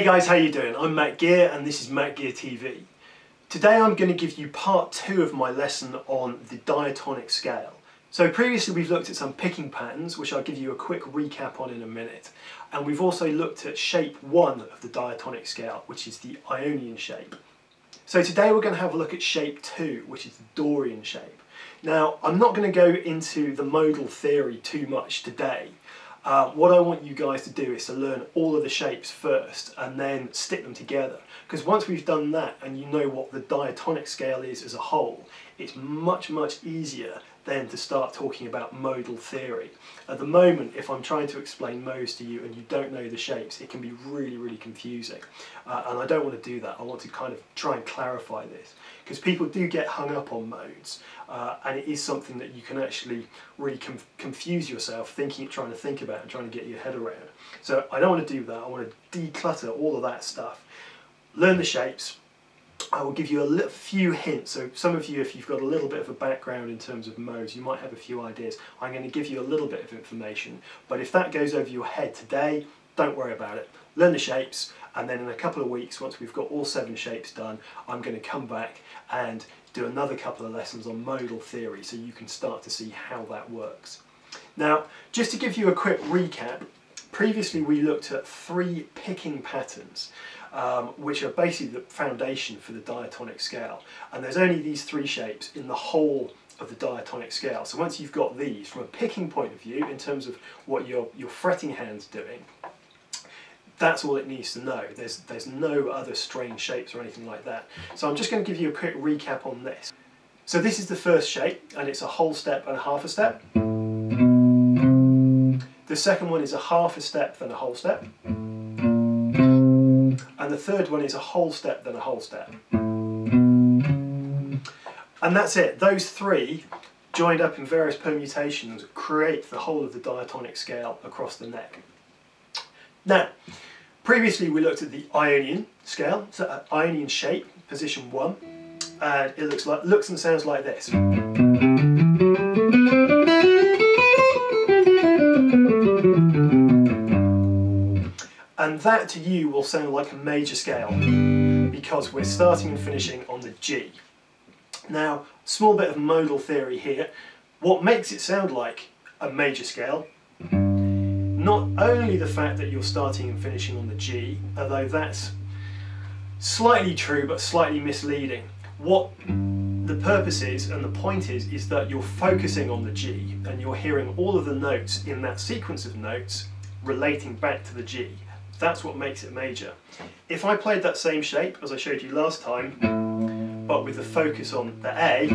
Hey guys, how you doing? I'm Matt Gear and this is Matt Gear TV. Today I'm going to give you part 2 of my lesson on the diatonic scale. So previously we've looked at some picking patterns, which I'll give you a quick recap on in a minute. And we've also looked at shape 1 of the diatonic scale, which is the Ionian shape. So today we're going to have a look at shape 2, which is the Dorian shape. Now, I'm not going to go into the modal theory too much today. What I want you guys to do is to learn all of the shapes first and then stick them together. Because once we've done that and you know what the diatonic scale is as a whole, it's much easier then to start talking about modal theory. At the moment, if I'm trying to explain modes to you and you don't know the shapes, it can be really confusing. And I don't want to do that. I want to kind of try and clarify this. Because people do get hung up on modes, and it is something that you can actually really confuse yourself trying to think about and trying to get your head around. So I don't want to do that. I want to declutter all of that stuff. Learn the shapes. I will give you a few hints. So some of you, if you've got a little bit of a background in terms of modes, you might have a few ideas. I'm going to give you a little bit of information, but if that goes over your head today, don't worry about it. Learn the shapes, and then in a couple of weeks, once we've got all 7 shapes done, I'm going to come back and do another couple of lessons on modal theory so you can start to see how that works. Now, just to give you a quick recap, previously we looked at 3 picking patterns, which are basically the foundation for the diatonic scale. And there's only these 3 shapes in the whole of the diatonic scale. So once you've got these, from a picking point of view, in terms of what your fretting hand's doing, that's all it needs to know. There's no other strange shapes or anything like that. So I'm just going to give you a quick recap on this. So this is the first shape, and it's a whole step and a half a step. The second one is a half a step, then a whole step. And the third one is a whole step, then a whole step. And that's it. Those 3, joined up in various permutations, create the whole of the diatonic scale across the neck. Now, previously we looked at the Ionian scale, so Ionian shape, position 1, and it looks and sounds like this. And that to you will sound like a major scale, because we're starting and finishing on the G. Now, small bit of modal theory here. What makes it sound like a major scale? Not only the fact that you're starting and finishing on the G, although that's slightly true but slightly misleading. What the purpose is and the point is that you're focusing on the G and you're hearing all of the notes in that sequence of notes relating back to the G. That's what makes it major. If I played that same shape as I showed you last time, but with the focus on the A,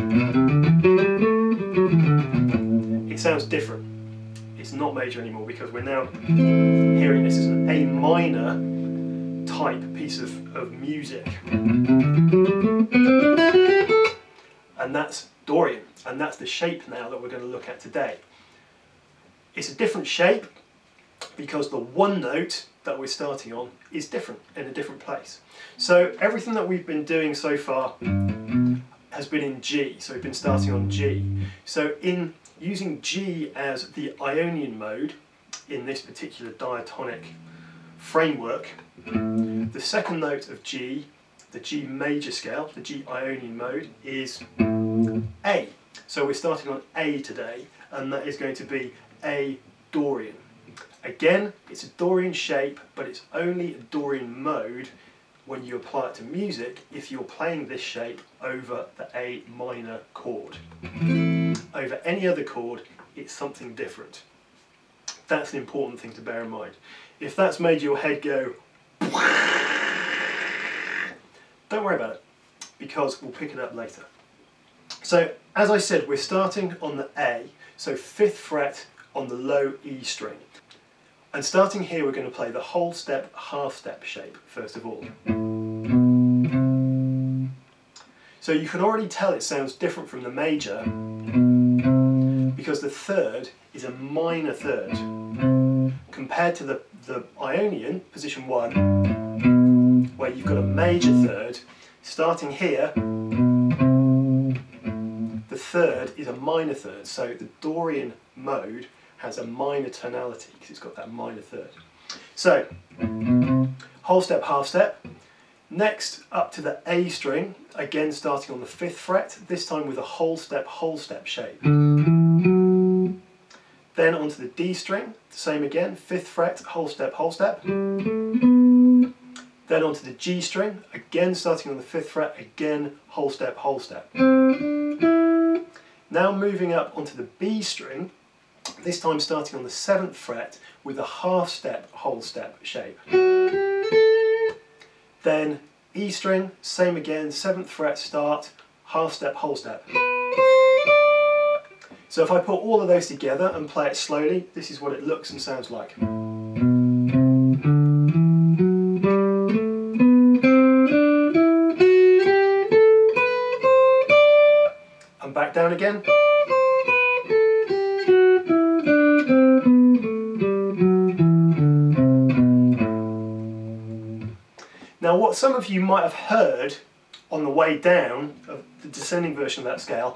it sounds different. It's not major anymore because we're now hearing this as an A minor type piece of music. And that's Dorian, and that's the shape now that we're going to look at today. It's a different shape because the one note that we're starting on is different, in a different place. So everything that we've been doing so far has been in G, so we've been starting on G. So in using G as the Ionian mode in this particular diatonic framework, the second note of G, the G major scale, the G Ionian mode, is A. So we're starting on A today, and that is going to be A Dorian. Again, it's a Dorian shape, but it's only a Dorian mode when you apply it to music if you're playing this shape over the A minor chord. Over any other chord, it's something different. That's an important thing to bear in mind. If that's made your head go, don't worry about it, because we'll pick it up later. So, as I said, we're starting on the A, so 5th fret on the low E string. And starting here, we're going to play the whole step, half step shape, first of all. So you can already tell it sounds different from the major, because the third is a minor third. Compared to the Ionian, position 1, where you've got a major third, starting here, the third is a minor third. So the Dorian mode has a minor tonality because it's got that minor third. So whole step, half step. Next up to the A string, again starting on the 5th fret, this time with a whole step shape. Then onto the D string, same again, 5th fret, whole step, whole step. Then onto the G string, again starting on the 5th fret, again whole step, whole step. Now moving up onto the B string, this time starting on the 7th fret with a half step, whole step shape. Then E string, same again, 7th fret start, half step, whole step. So if I put all of those together and play it slowly, this is what it looks and sounds like. And back down again. Now what some of you might have heard on the way down of the descending version of that scale,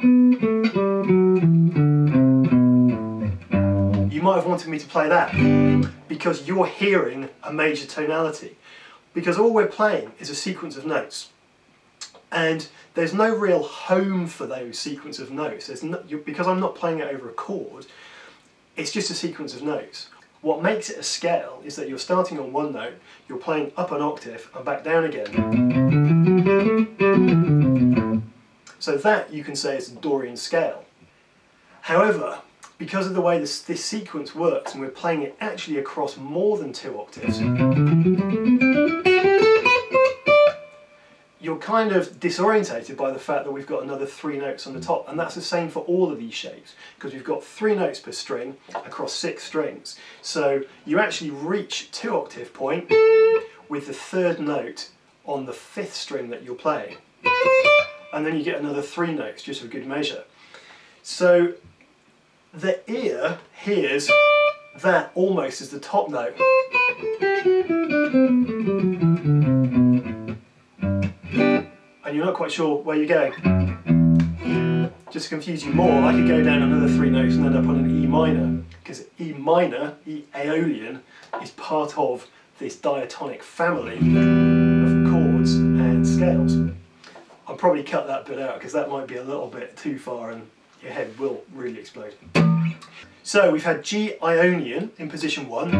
you might have wanted me to play that because you're hearing a major tonality, because all we're playing is a sequence of notes and there's no real home for those sequence of notes. Because I'm not playing it over a chord, it's just a sequence of notes. What makes it a scale is that you're starting on one note, you're playing up an octave and back down again. So that you can say is a Dorian scale. However, because of the way this sequence works and we're playing it actually across more than 2 octaves, you're kind of disorientated by the fact that we've got another 3 notes on the top, and that's the same for all of these shapes because we've got 3 notes per string across 6 strings. So you actually reach 2 octave point with the 3rd note on the 5th string that you're playing, and then you get another 3 notes just for good measure. So the ear hears that almost as the top note. And you're not quite sure where you're going. Just to confuse you more, I could go down another 3 notes and end up on an E minor, because E minor, E Aeolian, is part of this diatonic family of chords and scales. I'll probably cut that bit out because that might be a little bit too far and your head will really explode. So we've had G Ionian in position 1.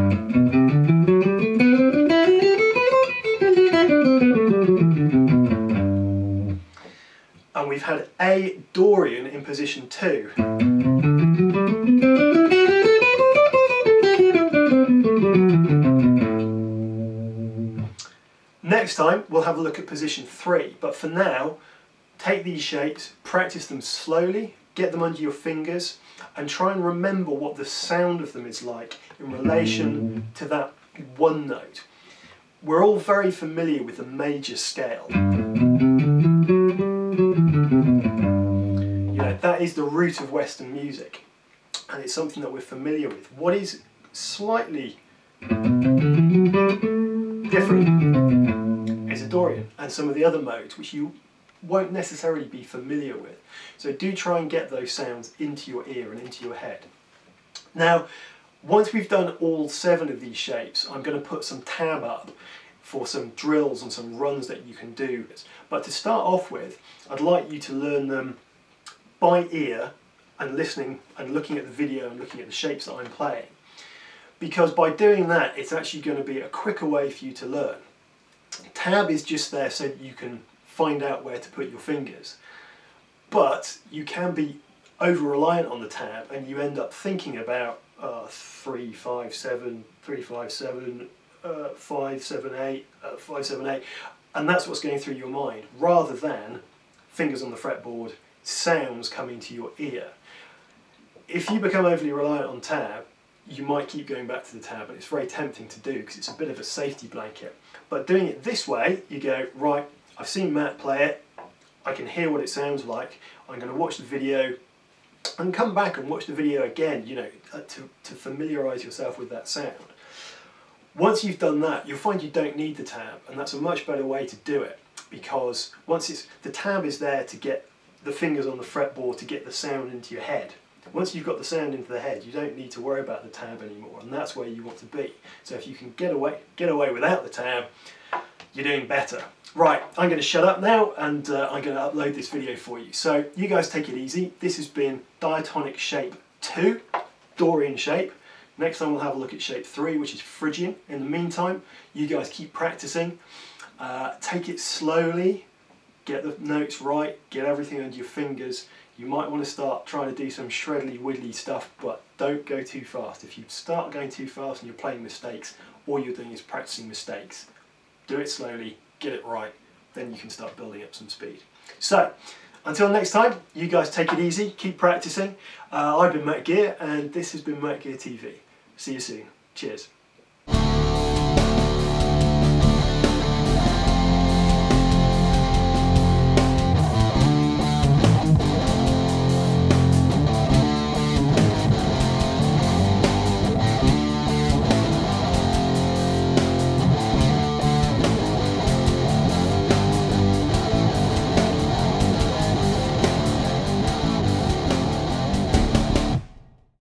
And we've had A Dorian in position 2. Next time we'll have a look at position 3, but for now take these shapes, practice them slowly, get them under your fingers and try and remember what the sound of them is like in relation to that one note. We're all very familiar with the major scale. You know, that is the root of Western music and it's something that we're familiar with. What is slightly different is a Dorian and some of the other modes which you won't necessarily be familiar with. So do try and get those sounds into your ear and into your head. Now, once we've done all 7 of these shapes, I'm going to put some tab up for some drills and some runs that you can do. But to start off with, I'd like you to learn them by ear and listening and looking at the video and looking at the shapes that I'm playing. Because by doing that, it's actually going to be a quicker way for you to learn. Tab is just there so that you can find out where to put your fingers. But you can be over-reliant on the tab and you end up thinking about 3, 5, 7, 3, 5, 7, 5, 7, 8, 5, 7, 8, and that's what's going through your mind, rather than fingers on the fretboard, sounds coming to your ear. If you become overly reliant on tab, you might keep going back to the tab, and it's very tempting to do because it's a bit of a safety blanket. But doing it this way, you go, right, I've seen Matt play it, I can hear what it sounds like, I'm going to watch the video and come back and watch the video again, you know, to familiarise yourself with that sound. Once you've done that, you'll find you don't need the tab, and that's a much better way to do it, because the tab is there to get the fingers on the fretboard to get the sound into your head. Once you've got the sound into the head, you don't need to worry about the tab anymore, and that's where you want to be. So if you can get away without the tab, you're doing better. Right, I'm going to shut up now, and I'm going to upload this video for you. So you guys take it easy. This has been Diatonic shape 2, Dorian shape. Next time we'll have a look at shape 3, which is Phrygian. In the meantime, you guys keep practicing. Take it slowly, get the notes right, get everything under your fingers. You might want to start trying to do some shreddly widdly stuff, but don't go too fast. If you start going too fast and you're playing mistakes, all you're doing is practicing mistakes. Do it slowly, get it right, then you can start building up some speed. So, until next time, you guys take it easy, keep practicing. I've been Matt Gear, and this has been Matt Gear TV. See you soon. Cheers.